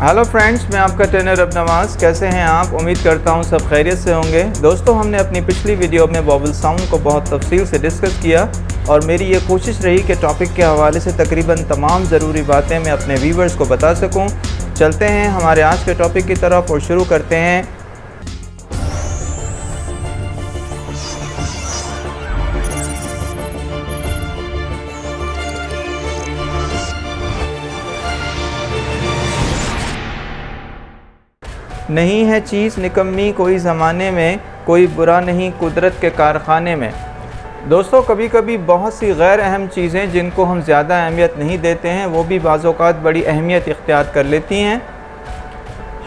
Hello friends, मैं आपका trainer अबनवाज। कैसे हैं आप? उम्मीद करता हूं सब खैरियत से होंगे। दोस्तों, हमने अपनी पिछली वीडियो में वोवल साउंड को बहुत तफसील से डिस्कस किया और मेरी ये कोशिश रही कि टॉपिक के हवाले से तकरीबन तमाम ज़रूरी बातें मैं अपने व्यूवर्स को बता सकूं। चलते हैं हमारे आज के टॉपिक की तरफ और शुरू करते हैं। नहीं है चीज़ निकम्मी कोई ज़माने में, कोई बुरा नहीं कुदरत के कारखाने में। दोस्तों, कभी कभी बहुत सी गैर अहम चीज़ें जिनको हम ज़्यादा अहमियत नहीं देते हैं वो भी बाज़ औक़ात बड़ी अहमियत इख्तियार कर लेती हैं।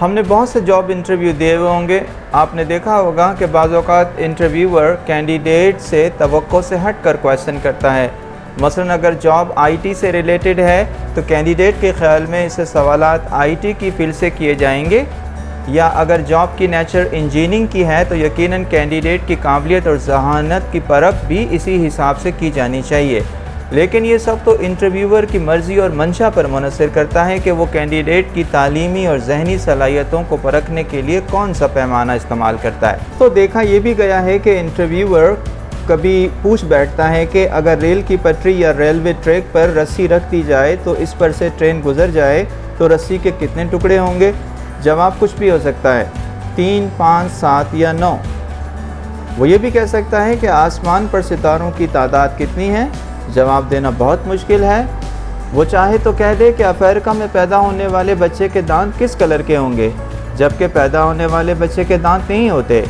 हमने बहुत से जॉब इंटरव्यू दिए हुए होंगे। आपने देखा होगा कि बाज़ औक़ात इंटरव्यूअर कैंडिडेट से तवक्को से हट कर क्वेश्चन करता है। मसलन अगर जॉब आईटी से रिलेटेड है तो कैंडिडेट के ख़्याल में इससे सवालात आईटी की फील्ड से किए जाएंगे, या अगर जॉब की नेचर इंजीनियरिंग की है तो यकीनन कैंडिडेट की काबिलियत और ज़हानत की परख भी इसी हिसाब से की जानी चाहिए। लेकिन ये सब तो इंटरव्यूअर की मर्ज़ी और मंशा पर मुनहसर करता है कि वो कैंडिडेट की तालीमी और जहनी सलाहियतों को परखने के लिए कौन सा पैमाना इस्तेमाल करता है। तो देखा ये भी गया है कि इंटरव्यूअर कभी पूछ बैठता है कि अगर रेल की पटरी या रेलवे ट्रैक पर रस्सी रख दी जाए तो इस पर से ट्रेन गुजर जाए तो रस्सी के कितने टुकड़े होंगे? जवाब कुछ भी हो सकता है, 3, 5, 7 या 9। वो ये भी कह सकता है कि आसमान पर सितारों की तादाद कितनी है। जवाब देना बहुत मुश्किल है। वो चाहे तो कह दे कि अफ्रीका में पैदा होने वाले बच्चे के दांत किस कलर के होंगे, जबकि पैदा होने वाले बच्चे के दांत नहीं होते।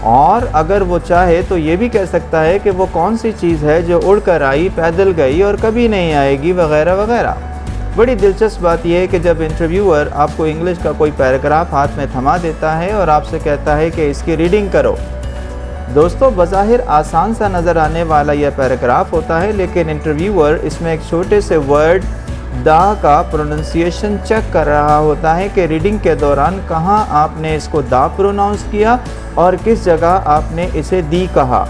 और अगर वो चाहे तो ये भी कह सकता है कि वो कौन सी चीज़ है जो उड़ कर आई, पैदल गई और कभी नहीं आएगी, वगैरह वगैरह। बड़ी दिलचस्प बात यह है कि जब इंटरव्यूअर आपको इंग्लिश का कोई पैराग्राफ हाथ में थमा देता है और आपसे कहता है कि इसकी रीडिंग करो। दोस्तों, बज़ाहिर आसान सा नज़र आने वाला यह पैराग्राफ होता है, लेकिन इंटरव्यूअर इसमें एक छोटे से वर्ड दा का प्रोनंसिएशन चेक कर रहा होता है कि रीडिंग के दौरान कहाँ आपने इसको दा प्रोनाउंस किया और किस जगह आपने इसे दी कहा।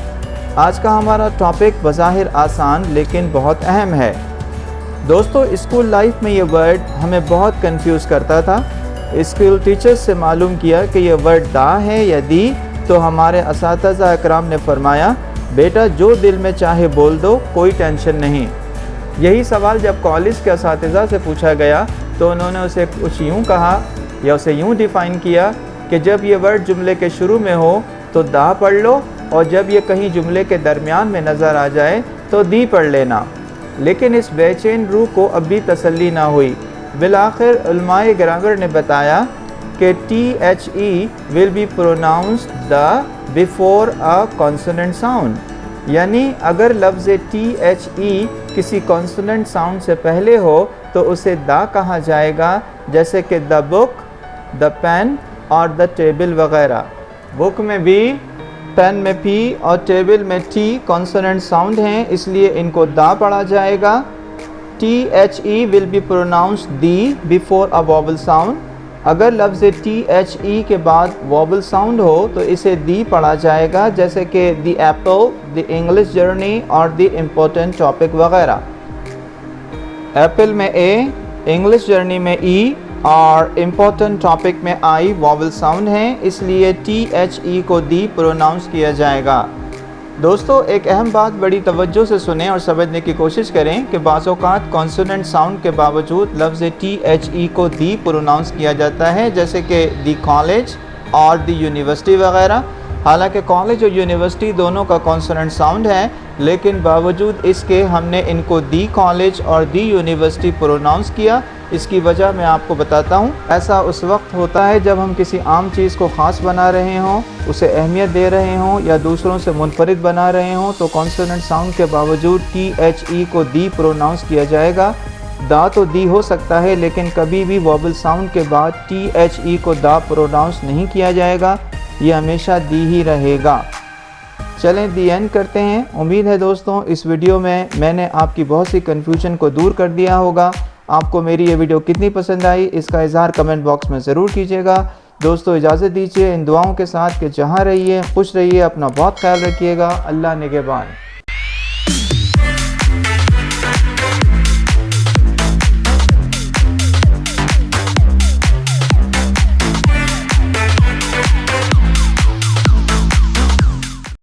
आज का हमारा टॉपिक बज़ाहिर आसान लेकिन बहुत अहम है। दोस्तों, स्कूल लाइफ में ये वर्ड हमें बहुत कंफ्यूज करता था। स्कूल टीचर्स से मालूम किया कि ये वर्ड दा है या दी, तो हमारे असातिज़ा इकराम ने फरमाया, बेटा जो दिल में चाहे बोल दो, कोई टेंशन नहीं। यही सवाल जब कॉलेज के असातिज़ा से पूछा गया तो उन्होंने उसे कुछ यूँ कहा या उसे यूँ डिफ़ाइन किया कि जब ये वर्ड जुमले के शुरू में हो तो दा पढ़ लो, और जब ये कहीं जुमले के दरमियान में नज़र आ जाए तो दी पढ़ लेना। लेकिन इस बेचैन रूह को अब भी तसल्ली ना हुई। बिलाखिर उलमाए ग्रामर ने बताया कि THE will be pronounced the before a consonant sound, यानी अगर लफ्ज़ THE किसी कॉन्सोनेंट साउंड से पहले हो तो उसे दा कहा जाएगा, जैसे कि द बुक, द पेन और द टेबल वगैरह। बुक में भी, पेन में पी और टेबल में टी कॉन्सोनेंट साउंड हैं, इसलिए इनको दा पढ़ा जाएगा। THE will be pronounced the before a vowel sound. अगर लफ्ज़ THE के बाद वोवल साउंड हो तो इसे दी पढ़ा जाएगा, जैसे कि the Apple, the English journey और द इम्पोर्टेंट टॉपिक वगैरह। एप्पल में ए, इंग्लिश जर्नी में ई और इम्पोर्टेंट टॉपिक में आई वोवल साउंड है, इसलिए THE को दी प्रोनाउंस किया जाएगा। दोस्तों, एक अहम बात बड़ी तवज्जो से सुनें और समझने की कोशिश करें कि बाज़ औक़ात कॉन्सोनेंट साउंड के बावजूद लफ्ज़ THE को दी प्रोनाउंस किया जाता है, जैसे कि दी कॉलेज और दी यूनिवर्सिटी वगैरह। हालांकि कॉलेज और यूनिवर्सिटी दोनों का कॉन्सोनेंट साउंड है, लेकिन बावजूद इसके हमने इनको दी कॉलेज और दी यूनिवर्सिटी प्रोनाउंस किया। इसकी वजह मैं आपको बताता हूँ। ऐसा उस वक्त होता है जब हम किसी आम चीज़ को ख़ास बना रहे हों, उसे अहमियत दे रहे हों या दूसरों से मुनफरिद बना रहे हों, तो कॉन्सोनेंट साउंड के बावजूद THE को दी प्रोनाउंस किया जाएगा। दा तो दी हो सकता है, लेकिन कभी भी वोवल साउंड के बाद THE को दा प्रोनाउंस नहीं किया जाएगा, ये हमेशा दी ही रहेगा। चलें दी एंड करते हैं। उम्मीद है दोस्तों इस वीडियो में मैंने आपकी बहुत सी कन्फ्यूजन को दूर कर दिया होगा। आपको मेरी ये वीडियो कितनी पसंद आई इसका इज़हार कमेंट बॉक्स में ज़रूर कीजिएगा। दोस्तों, इजाज़त दीजिए इन दुआओं के साथ कि जहाँ रहिए खुश रहिए, अपना बहुत ख्याल रखिएगा। अल्लाह निगहबान।